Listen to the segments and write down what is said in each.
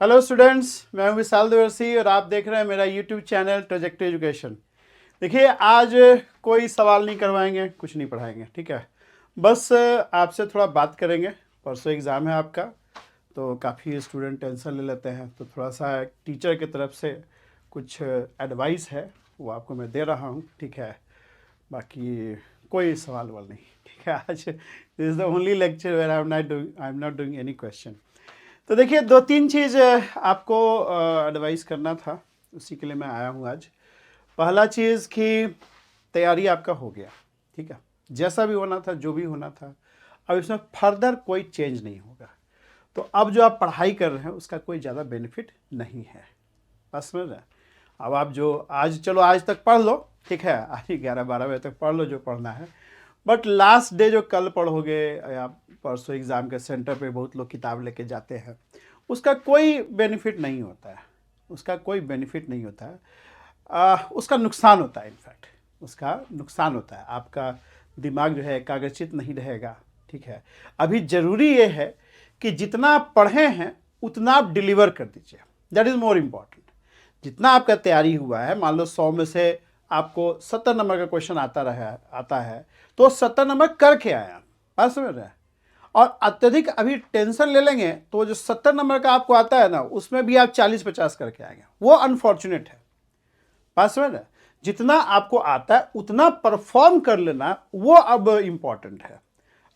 Hello students, मैं हूं विशाल देवर्सी और आप देख रहे हैं मेरा यूट्यूब चैनल ट्रेजेक्टरी एजुकेशन। देखिए, आज कोई सवाल नहीं करवाएंगे, कुछ नहीं पढ़ाएंगे, ठीक है। बस आपसे थोड़ा बात करेंगे। परसों एग्ज़ाम है आपका, तो काफ़ी स्टूडेंट टेंशन ले लेते हैं, तो थोड़ा सा टीचर की तरफ से कुछ एडवाइस है, वो आपको मैं दे रहा हूँ, ठीक है। बाकी कोई सवाल वाल नहीं, ठीक है। आज this is the only lecture where I am not doing any question. तो देखिए, दो तीन चीज़ आपको एडवाइस करना था, उसी के लिए मैं आया हूँ आज। पहला चीज़ कि तैयारी आपका हो गया, ठीक है। जैसा भी होना था, जो भी होना था, अब इसमें फर्दर कोई चेंज नहीं होगा। तो अब जो आप पढ़ाई कर रहे हैं उसका कोई ज़्यादा बेनिफिट नहीं है। बस समझ रहे हैं। अब आप जो आज, चलो आज तक पढ़ लो, ठीक है, आज ही 11-12 बजे तक पढ़ लो जो पढ़ना है। बट लास्ट डे जो कल पढ़ोगे या परसों एग्ज़ाम के सेंटर पे बहुत लोग किताब लेके जाते हैं, उसका कोई बेनिफिट नहीं होता है। उसका कोई बेनिफिट नहीं होता है। उसका नुकसान होता है। इनफैक्ट उसका नुकसान होता है। आपका दिमाग जो है एकाग्रचित नहीं रहेगा, ठीक है। अभी ज़रूरी ये है कि जितना आप पढ़े हैं उतना आप डिलीवर कर दीजिए। That is more important. जितना आपका तैयारी हुआ है, मान लो 100 में से आपको 70 नंबर का क्वेश्चन आता है, तो 70 नंबर करके आए आप। बात समझ रहे हैं। और अत्यधिक अभी टेंशन ले लेंगे तो जो 70 नंबर का आपको आता है ना, उसमें भी आप 40-50 करके आएंगे, वो अनफॉर्चुनेट है। बात समझ रहे हैं। जितना आपको आता है उतना परफॉर्म कर लेना, वो अब इम्पॉर्टेंट है।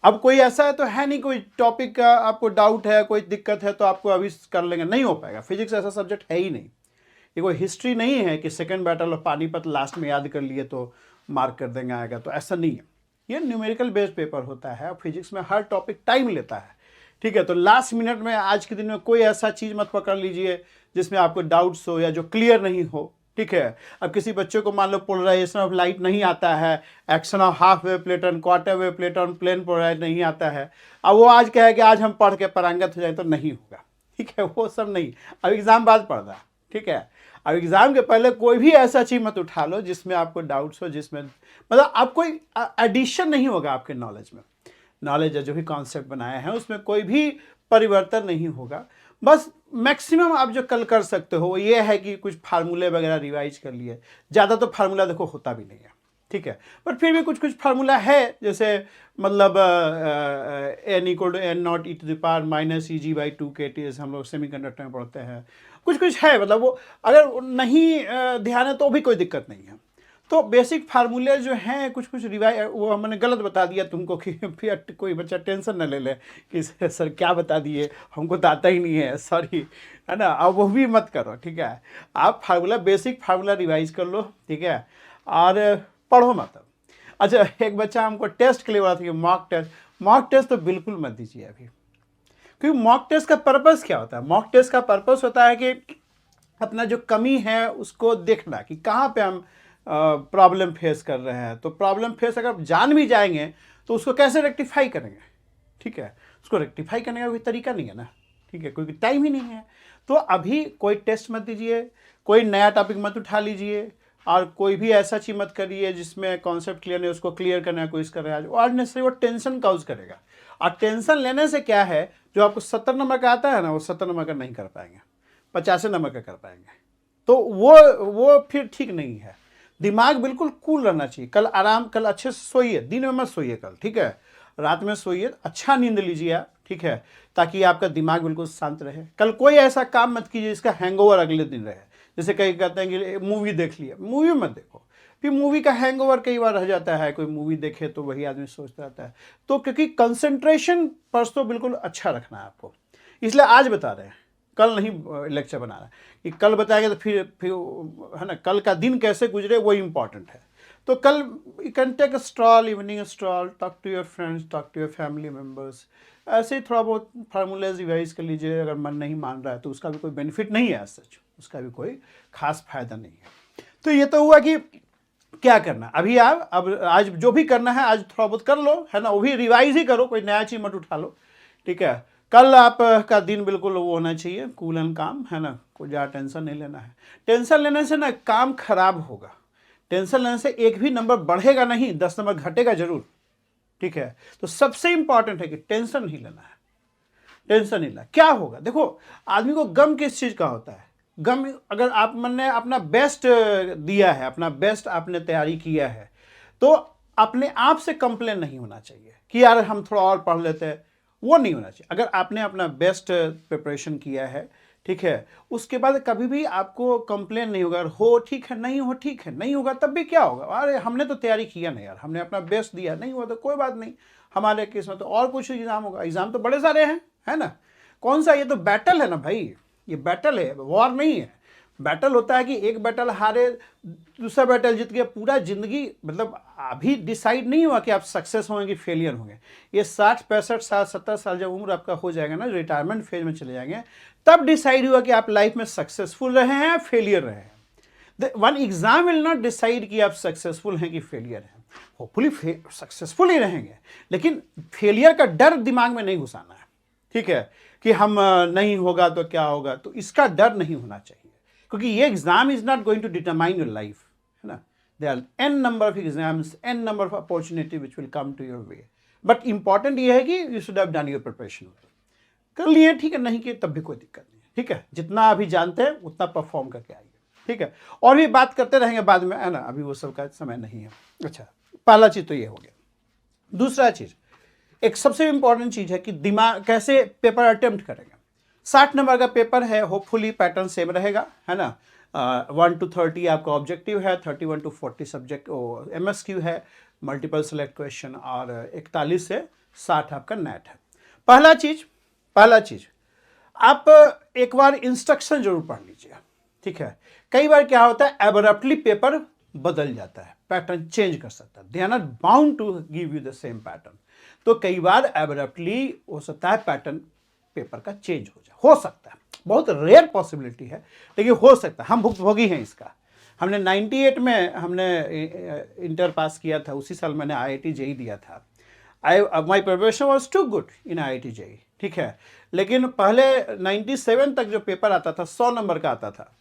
अब कोई ऐसा है तो है नहीं, कोई टॉपिक का आपको डाउट है, कोई दिक्कत है तो आपको अभी कर लेंगे, नहीं हो पाएगा। फिजिक्स ऐसा सब्जेक्ट है ही नहीं। ये कोई हिस्ट्री नहीं है कि second battle of Panipat last में याद कर लिए तो मार्क कर देंगे आएगा, तो ऐसा नहीं है। ये न्यूमेरिकल बेस्ड पेपर होता है। फिजिक्स में हर टॉपिक टाइम लेता है, ठीक है। तो लास्ट मिनट में आज के दिन में कोई ऐसा चीज़ मत पकड़ लीजिए जिसमें आपको डाउट्स हो या जो क्लियर नहीं हो, ठीक है। अब किसी बच्चे को मान लो पोलराइजेशन ऑफ लाइट नहीं आता है, action of half wave plate, quarter wave plate, plane polarize नहीं आता है, अब वो आज कहे कि आज हम पढ़ के पारंगत हो जाए, तो नहीं होगा, ठीक है। वो सब नहीं। अब एग्ज़ाम बाद पढ़ना, ठीक है। अब एग्ज़ाम के पहले कोई भी ऐसा चीज़ मत उठा लो जिसमें आपको डाउट्स हो, जिसमें मतलब आप कोई एडिशन नहीं होगा आपके नॉलेज में। नॉलेज जो भी कॉन्सेप्ट बनाए हैं उसमें कोई भी परिवर्तन नहीं होगा। बस मैक्सिमम आप जो कल कर सकते हो वो ये है कि कुछ फार्मूले वगैरह रिवाइज कर लिए। ज़्यादा तो फार्मूला देखो होता भी नहीं है, ठीक है। पर फिर भी कुछ कुछ फार्मूला है, जैसे मतलब n equal to n naught e to the power minus e g by 2 हम लोग सेमीकंडक्टर में पढ़ते हैं। कुछ कुछ है, मतलब वो अगर नहीं ध्यान है तो भी कोई दिक्कत नहीं है। तो बेसिक फार्मूले जो हैं कुछ कुछ रिवाइज, वो मैंने गलत बता दिया तुमको कि फिर कोई बच्चा टेंशन न ले ले कि सर क्या बता दिए, हमको तो आता ही नहीं है, सॉरी, है ना। अब वो भी मत करो, ठीक है। आप फार्मूला, बेसिक फार्मूला रिवाइज कर लो, ठीक है, और पढ़ो मत। अच्छा, एक बच्चा हमको टेस्ट के लिए बोला था कि मॉक टेस्ट। मॉक टेस्ट तो बिल्कुल मत दीजिए अभी, क्योंकि मॉक टेस्ट का पर्पस क्या होता है? मॉक टेस्ट का पर्पस होता है कि अपना जो कमी है उसको देखना कि कहाँ पे हम प्रॉब्लम फेस कर रहे हैं। तो प्रॉब्लम फेस अगर जान भी जाएंगे तो उसको कैसे रेक्टिफाई करेंगे, ठीक है। उसको रेक्टिफाई करने का कोई तरीका नहीं है ना, ठीक है, क्योंकि टाइम ही नहीं है। तो अभी कोई टेस्ट मत दीजिए, कोई नया टॉपिक मत उठा लीजिए, और कोई भी ऐसा चीज़ मत करिए जिसमें कॉन्सेप्ट क्लियर नहीं, उसको क्लियर करने की कोशिश कर रहे हैं। और नेसेसरी वो टेंशन काउज करेगा। और टेंशन लेने से क्या है, जो आपको 70 नंबर का आता है ना, वो 70 नंबर का नहीं कर पाएंगे, 50 नंबर का कर पाएंगे। तो वो फिर ठीक नहीं है। दिमाग बिल्कुल कूल रहना चाहिए। कल आराम, कल अच्छे से सोइए, दिन में मत सोइए कल, ठीक है। रात में सोइए, अच्छा नींद लीजिए आप, ठीक है, ताकि आपका दिमाग बिल्कुल शांत रहे। कल कोई ऐसा काम मत कीजिए जिसका हैंगओवर अगले दिन रहे। जैसे कई कहते हैं कि मूवी देख लिया, मूवी मत देखो, फिर मूवी का हैंगओवर कई बार रह जाता है। कोई मूवी देखे तो वही आदमी सोचता रहता है। तो क्योंकि कंसंट्रेशन परसों बिल्कुल अच्छा रखना है आपको, इसलिए आज बता रहे हैं, कल नहीं लेक्चर बना रहा है। कि कल बताएंगे तो फिर है ना, कल का दिन कैसे गुजरे वो इम्पॉर्टेंट है। तो कल you can take a stroll, evening stroll, talk to your friends, talk to your family members. ऐसे ही थोड़ा बहुत फार्मूलाज रिवाइज कर लीजिए। अगर मन नहीं मान रहा है तो उसका भी कोई बेनिफिट नहीं है, सच उसका भी कोई खास फायदा नहीं है। तो ये तो हुआ कि क्या करना। अभी आप अब आज जो भी करना है आज थोड़ा बहुत कर लो, है ना, वो भी रिवाइज ही करो, कोई नया चीज मत उठा लो, ठीक है। कल आपका दिन बिल्कुल वो होना चाहिए, कूल एंड काम, है ना, कोई ज़्यादा टेंशन नहीं लेना है। टेंशन लेने से ना काम खराब होगा। टेंशन लेने से एक भी नंबर बढ़ेगा नहीं, 10 नंबर घटेगा जरूर, ठीक है। तो सबसे इंपॉर्टेंट है कि टेंशन नहीं लेना है। टेंशन नहीं ला। क्या होगा, देखो आदमी को गम किस चीज़ का होता है, गम अगर आप मैंने अपना बेस्ट दिया है, अपना बेस्ट आपने तैयारी किया है, तो अपने आप से कंप्लेन नहीं होना चाहिए कि यार हम थोड़ा और पढ़ लेते हैं, वो नहीं होना चाहिए। अगर आपने अपना बेस्ट प्रिपरेशन किया है, ठीक है, उसके बाद कभी भी आपको कंप्लेन नहीं होगा। हो ठीक है, नहीं हो ठीक है, नहीं होगा तब भी क्या होगा, अरे हमने तो तैयारी किया ना यार, हमने अपना बेस्ट दिया, नहीं हुआ तो कोई बात नहीं, हमारे केस में तो और कुछ एग्जाम होगा, एग्जाम तो बड़े सारे हैं, है ना। कौन सा, ये तो बैटल है ना भाई, ये बैटल है, वॉर नहीं है। बैटल होता है कि एक बैटल हारे, दूसरा बैटल जीत गया, पूरा जिंदगी मतलब अभी डिसाइड नहीं हुआ कि आप सक्सेस होंगे कि फेलियर होंगे। ये 60 65 साल 70 साल जब उम्र आपका हो जाएगा ना, रिटायरमेंट फेज में चले जाएंगे, तब डिसाइड हुआ कि आप लाइफ में सक्सेसफुल रहे हैं या फेलियर रहे हैं। One exam will not decide कि आप सक्सेसफुल हैं कि फेलियर हैं। होपफुली सक्सेसफुल ही रहेंगे, लेकिन फेलियर का डर दिमाग में नहीं घुसाना है, ठीक है, कि हम नहीं होगा तो क्या होगा, तो इसका डर नहीं होना चाहिए, क्योंकि ये exam is not going to determine your life, है ना। There are n number of exams, n number of opportunity which will come to your way, but important ये है कि you should have done your preparation. कर लिए ठीक है, नहीं किए तब भी कोई दिक्कत नहीं, ठीक है, जितना अभी जानते हैं उतना परफॉर्म करके आइए, ठीक है। और भी बात करते रहेंगे बाद में, है ना, अभी वो सब का समय नहीं है। अच्छा, पहला चीज तो ये हो गया। दूसरा चीज, एक सबसे इंपॉर्टेंट चीज है कि दिमाग कैसे पेपर अटेम्प्ट करेंगे। 60 नंबर का पेपर है, होपफुली पैटर्न सेम रहेगा, है ना। 1 to 30 आपका ऑब्जेक्टिव है, 31 to 40 सब्जेक्ट MSQ है, मल्टीपल सेलेक्ट क्वेश्चन, और 41 से 60 आपका नेट है। पहला चीज आप एक बार इंस्ट्रक्शन जरूर पढ़ लीजिए, ठीक है। कई बार क्या होता है, एब्रप्टली पेपर बदल जाता है, पैटर्न चेंज कर सकता है, they are not bound to give you the same pattern. तो कई बार एब्रप्टली हो सकता है पैटर्न पेपर का चेंज हो जाए, हो सकता है, बहुत रेयर पॉसिबिलिटी है, लेकिन हो सकता है। हम भुक्तभोगी हैं इसका। हमने 98 में हमने इंटर पास किया था, उसी साल मैंने IIT JEE दिया था। My preparation was too good in IIT JEE, ठीक है, लेकिन पहले 97 तक जो पेपर आता था 100 नंबर का आता था,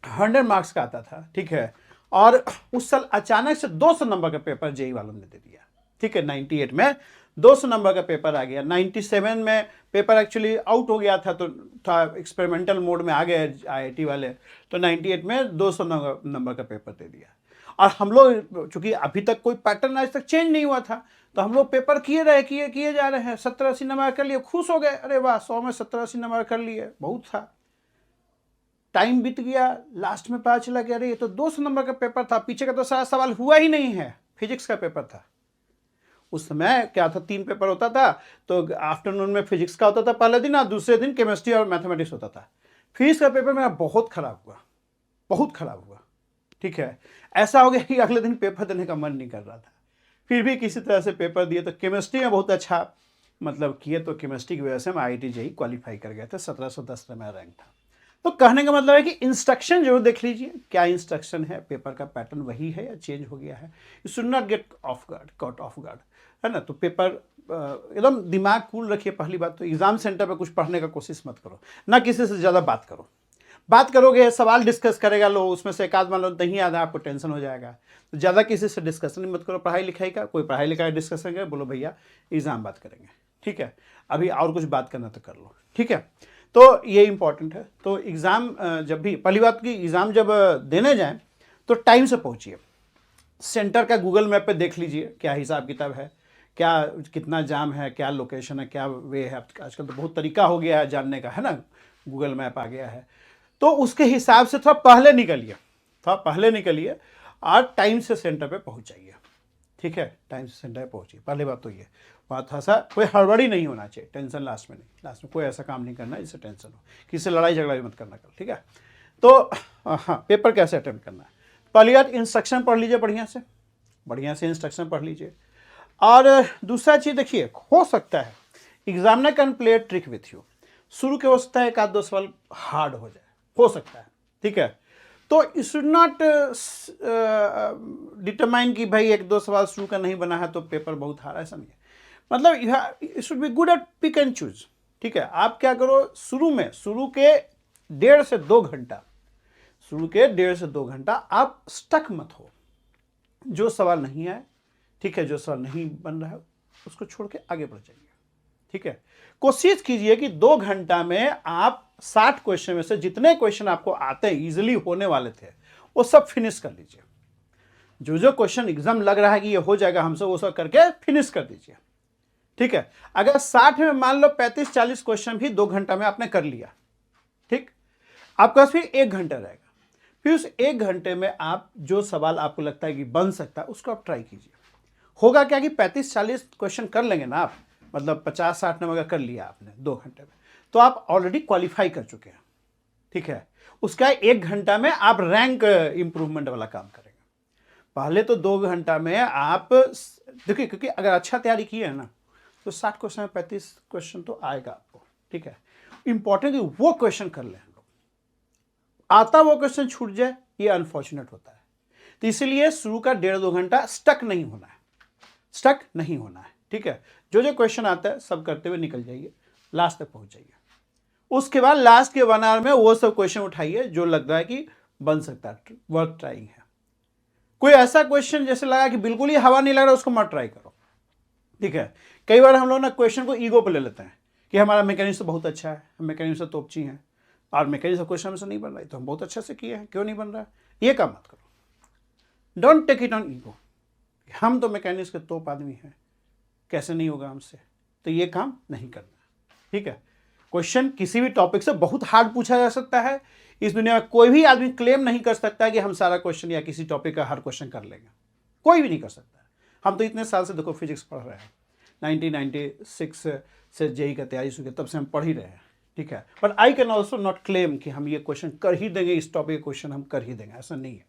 100 मार्क्स का आता था, ठीक है, और उस साल अचानक से 200 नंबर का पेपर JEE वालों ने दे दिया, ठीक है। 98 में 200 नंबर का पेपर आ गया, 97 में पेपर एक्चुअली आउट हो गया था, तो था एक्सपेरिमेंटल मोड में आ गए IIT वाले, तो 98 में 200 नंबर का पेपर दे दिया। और हम लोग चूंकि अभी तक कोई पैटर्न आज तक चेंज नहीं हुआ था, तो हम लोग पेपर किए जा रहे हैं, 70 80 नंबर कर लिए, खुश हो गए, अरे वाह 100 में 70 80 नंबर कर लिए, बहुत था। टाइम बीत गया, लास्ट में पता चला कि अरे ये तो 200 नंबर का पेपर था, पीछे का तो सारा सवाल हुआ ही नहीं है, फिजिक्स का पेपर था। उस समय क्या था, 3 पेपर होता था, तो आफ्टरनून में फिजिक्स का होता था पहले दिन, और दूसरे दिन केमिस्ट्री और मैथमेटिक्स होता था। फिजिक्स का पेपर मेरा बहुत खराब हुआ, ठीक है। ऐसा हो गया कि अगले दिन पेपर देने का मन नहीं कर रहा था, फिर भी किसी तरह से पेपर दिए। तो केमिस्ट्री में बहुत अच्छा मतलब किए, तो केमिस्ट्री की वजह से हम IIT JEE क्वालिफाई कर गए थे, 1710 में मेरा रैंक था। तो कहने का मतलब है कि इंस्ट्रक्शन जरूर देख लीजिए, क्या इंस्ट्रक्शन है, पेपर का पैटर्न वही है या चेंज हो गया है। You should not get caught of guard, है ना। तो पेपर एकदम दिमाग कूल रखिए। पहली बात तो एग्जाम सेंटर पे कुछ पढ़ने का कोशिश मत करो, ना किसी से ज़्यादा बात करोगे, सवाल डिस्कस करेगा लो, उसमें से एक आध मान लो नहीं आता, आपको टेंशन हो जाएगा। तो ज़्यादा किसी से डिस्कशन मत करो पढ़ाई लिखाई का, कोई पढ़ाई लिखाई डिस्कशन करे, बोलो भैया एग्जाम बात करेंगे, ठीक है, अभी और कुछ बात करना तो कर लो, ठीक है। तो ये इंपॉर्टेंट है। तो एग्ज़ाम जब भी, पहली बात की एग्ज़ाम जब देने जाएं तो टाइम से पहुंचिए। सेंटर का गूगल मैप पे देख लीजिए क्या हिसाब किताब है, क्या कितना जाम है, क्या लोकेशन है, क्या वे है। आजकल तो बहुत तरीका हो गया है जानने का, है ना, गूगल मैप आ गया है। तो उसके हिसाब से थोड़ा पहले निकलिए और टाइम से सेंटर पे पहुंच जाइए, ठीक है। टाइम से सेंटर पे पहुंचिए, पहली बात तो ये। वहाँ थोड़ा सा कोई हड़बड़ी नहीं होना चाहिए, टेंशन लास्ट में नहीं, लास्ट में कोई ऐसा काम नहीं करना जिससे टेंशन हो, किसी से लड़ाई झगड़ा भी मत करना कल, ठीक है। तो हाँ, पेपर कैसे अटेम्प्ट करना है, पहली बात इंस्ट्रक्शन पढ़ लीजिए, बढ़िया से इंस्ट्रक्शन पढ़ लीजिए। और दूसरा चीज़ देखिए, हो सकता है examiner can play trick with you, शुरू के हो सकता है 1-2 सवाल हार्ड हो जाए, हो सकता है, ठीक है। तो यू शुड नॉट डिटरमाइन कि भाई 1-2 सवाल शुरू का नहीं बना है तो पेपर बहुत हार्ड, ऐसा नहीं है। मतलब you should be good at pick and choose, ठीक है। आप क्या करो, शुरू के 1.5 से 2 घंटा आप स्टक मत हो, जो सवाल नहीं आए, ठीक है, जो सवाल नहीं बन रहा है उसको छोड़ के आगे बढ़ जाइए, ठीक है। कोशिश कीजिए कि 2 घंटा में आप 60 क्वेश्चन में से जितने क्वेश्चन आपको आते हैं, इजीली होने वाले थे, वो सब फिनिश कर लीजिए। जो जो क्वेश्चन एग्जाम लग रहा है कि ये हो जाएगा हमसे, वो सब करके फिनिश कर दीजिए, ठीक है। अगर 60 में मान लो 35-40 क्वेश्चन भी 2 घंटा में आपने कर लिया, ठीक, आपके पास फिर 1 घंटा रहेगा। फिर उस 1 घंटे में आप जो सवाल आपको लगता है कि बन सकता है, उसको आप ट्राई कीजिए। होगा क्या कि 35-40 क्वेश्चन कर लेंगे ना आप, मतलब 50-60 नंबर का कर लिया आपने 2 घंटे में, तो आप ऑलरेडी क्वालिफाई कर चुके हैं, ठीक है। उसका 1 घंटा में आप रैंक इंप्रूवमेंट वाला काम करेंगे। पहले तो 2 घंटा में आप देखिए, क्योंकि अगर अच्छा तैयारी किए है ना, तो 60 क्वेश्चन में 35 क्वेश्चन तो आएगा आपको, ठीक है। इंपॉर्टेंट वो क्वेश्चन कर लें, आता वो क्वेश्चन छूट जाए, ये अनफॉर्चुनेट होता है। तो इसीलिए शुरू का 1.5-2 घंटा स्टक नहीं होना है, स्टक नहीं होना है, ठीक है। जो जो क्वेश्चन आता है सब करते हुए निकल जाइए, लास्ट तक पहुंच जाइए। उसके बाद लास्ट के 1 आवर में वो सब क्वेश्चन उठाइए जो लग रहा है कि बन सकता है, वर्थ ट्राइंग है। कोई ऐसा क्वेश्चन जैसे लगा कि बिल्कुल ही हवा नहीं लग रहा, उसको मत ट्राई करो, ठीक है। कई बार हम लोग ना क्वेश्चन को ईगो पे ले लेते हैं कि हमारा मैकेनिक्स तो बहुत अच्छा है, हम मैकेनिक्स से तोपची हैं, और मैकेनिक्स क्वेश्चन हमसे नहीं बन रहा है तो हम बहुत अच्छे से किए हैं, क्यों नहीं बन रहा है, ये काम मत करो। Don't take it on ego, हम तो मैकेनिक्स के तोप आदमी हैं, कैसे नहीं होगा हमसे, तो ये काम नहीं करना, ठीक है। क्वेश्चन किसी भी टॉपिक से बहुत हार्ड पूछा जा सकता है। इस दुनिया में कोई भी आदमी क्लेम नहीं कर सकता कि हम सारा क्वेश्चन या किसी टॉपिक का हर क्वेश्चन कर लेंगे, कोई भी नहीं कर सकता। हम तो इतने साल से देखो फिजिक्स पढ़ रहे हैं, 1996 से जेई का तैयारी शुरू तब से हम पढ़ ही रहे हैं, ठीक है। But I can also not claim कि हम ये क्वेश्चन कर ही देंगे, इस टॉपिक क्वेश्चन हम कर ही देंगे, ऐसा नहीं है।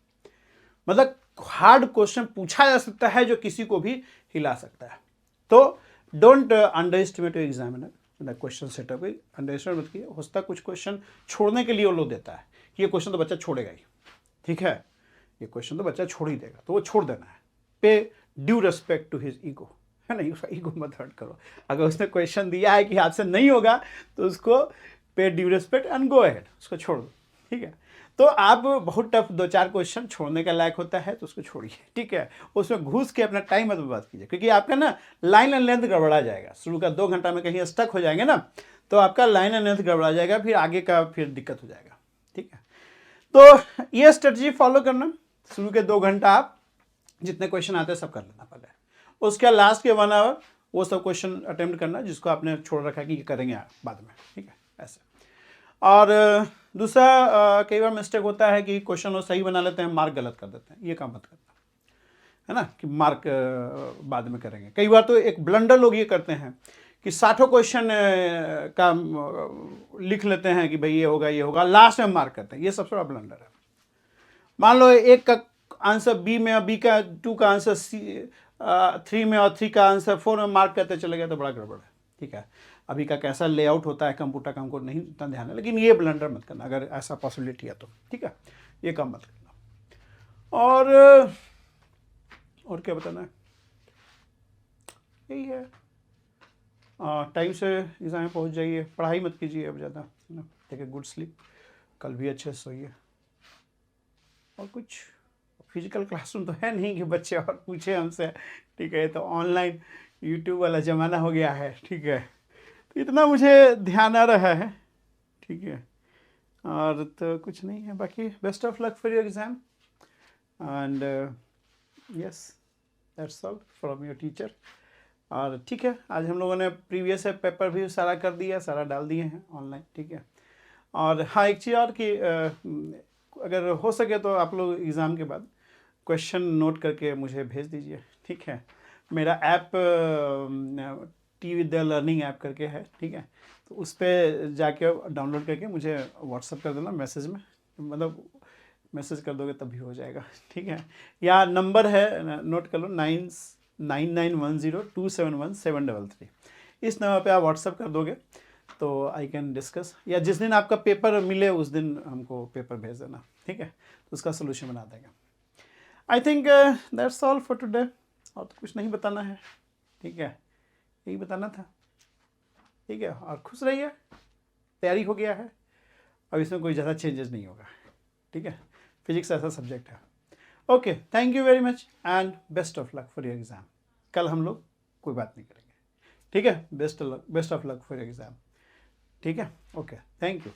मतलब हार्ड क्वेश्चन पूछा जा सकता है जो किसी को भी हिला सकता है। तो don't under estimate your examiner, question setup under estimate मत कीजिए। हो सकता है कुछ क्वेश्चन छोड़ने के लिए वो लोग देता है कि ये क्वेश्चन तो बच्चा छोड़ेगा ही, ठीक है, ये क्वेश्चन तो बच्चा छोड़ ही देगा, तो वो छोड़ देना है। Pay due respect to his ego, है ना, उसका ईगो मत हर्ट करो। अगर उसने क्वेश्चन दिया है कि आपसे नहीं होगा, तो उसको पे due respect and go ahead, उसको छोड़ दो, ठीक है। तो आप बहुत टफ 2-4 क्वेश्चन छोड़ने का लायक होता है तो उसको छोड़िए, ठीक है। उसमें घुस के अपना टाइम मत बर्बाद कीजिए, क्योंकि आपका ना लाइन एंड लेंथ गड़बड़ा जाएगा। शुरू का 2 घंटा में कहीं स्टक हो जाएंगे ना, तो आपका लाइन एंड लेंथ गड़बड़ा जाएगा, फिर आगे का फिर दिक्कत हो जाएगा, ठीक है। तो ये स्ट्रेटजी फॉलो करना, शुरू के 2 घंटा आप जितने क्वेश्चन आते हैं सब कर लेना पहले, उसके लास्ट के 1 आवर वो सब क्वेश्चन अटेम्प्ट करना जिसको आपने छोड़ रखा कि ये करेंगे बाद में, ठीक है, ऐसे। और दूसरा कई बार मिस्टेक होता है कि क्वेश्चन वो सही बना लेते हैं, मार्क गलत कर देते हैं, ये काम मत करना, है ना, कि मार्क बाद में करेंगे। कई बार तो एक ब्लंडर लोग ये करते हैं कि 60 क्वेश्चन का लिख लेते हैं कि भाई ये होगा, लास्ट में मार्क करते हैं, ये सबसे बड़ा ब्लंडर है। मान लो एक का आंसर बी में और बी का 2 का आंसर सी 3 में और 3 का आंसर 4 में मार्क करते चले गए तो बड़ा गड़बड़ है, ठीक है। अभी का कैसा लेआउट होता है कंप्यूटर का हमको नहीं इतना ध्यान है, लेकिन ये ब्लंडर मत करना अगर ऐसा पॉसिबिलिटी है तो, ठीक है, ये काम मत करना। और क्या बताना है, यही है। टाइम से एग्जाम में पहुंच जाइए, पढ़ाई मत कीजिए अब ज़्यादा, है ना, टेक ए गुड स्लीप, कल भी अच्छे से सोइए। और कुछ फिजिकल क्लासरूम तो है नहीं कि बच्चे और पूछे हमसे, ठीक है, तो ऑनलाइन यूट्यूब वाला ज़माना हो गया है, ठीक है। तो इतना मुझे ध्यान आ रहा है, ठीक है। और तो कुछ नहीं है, बाकी best of luck for your exam and yes that's all from your teacher. और ठीक है, आज हम लोगों ने प्रीवियस पेपर भी सारा कर दिया, सारा डाल दिए हैं ऑनलाइन, ठीक है। और हाँ, एक चीज़ और कि अगर हो सके तो आप लोग एग्ज़ाम के बाद क्वेश्चन नोट करके मुझे भेज दीजिए, ठीक है। मेरा ऐप टी विद्या लर्निंग ऐप करके है, ठीक है, तो उस पर जाके डाउनलोड करके मुझे व्हाट्सअप कर देना मैसेज में, मतलब मैसेज कर दोगे तब भी हो जाएगा, ठीक है। या नंबर है, नोट कर लो, 9910271733। इस नंबर पे आप व्हाट्सअप कर दोगे तो आई कैन डिस्कस, या जिस दिन आपका पेपर मिले उस दिन हमको पेपर भेज देना, ठीक है, तो उसका सोल्यूशन बना देंगे। I think that's all for today, और तो कुछ नहीं बताना है, ठीक है, यही बताना था, ठीक है। और खुश रहिए, तैयारी हो गया है, अब इसमें कोई ज़्यादा चेंजेस नहीं होगा, ठीक है। फिजिक्स ऐसा सब्जेक्ट है। Okay, thank you very much and best of luck for your exam. कल हम लोग कोई बात नहीं करेंगे। ठीक है, best of luck for exam. ठीक है, ओके, थैंक यू।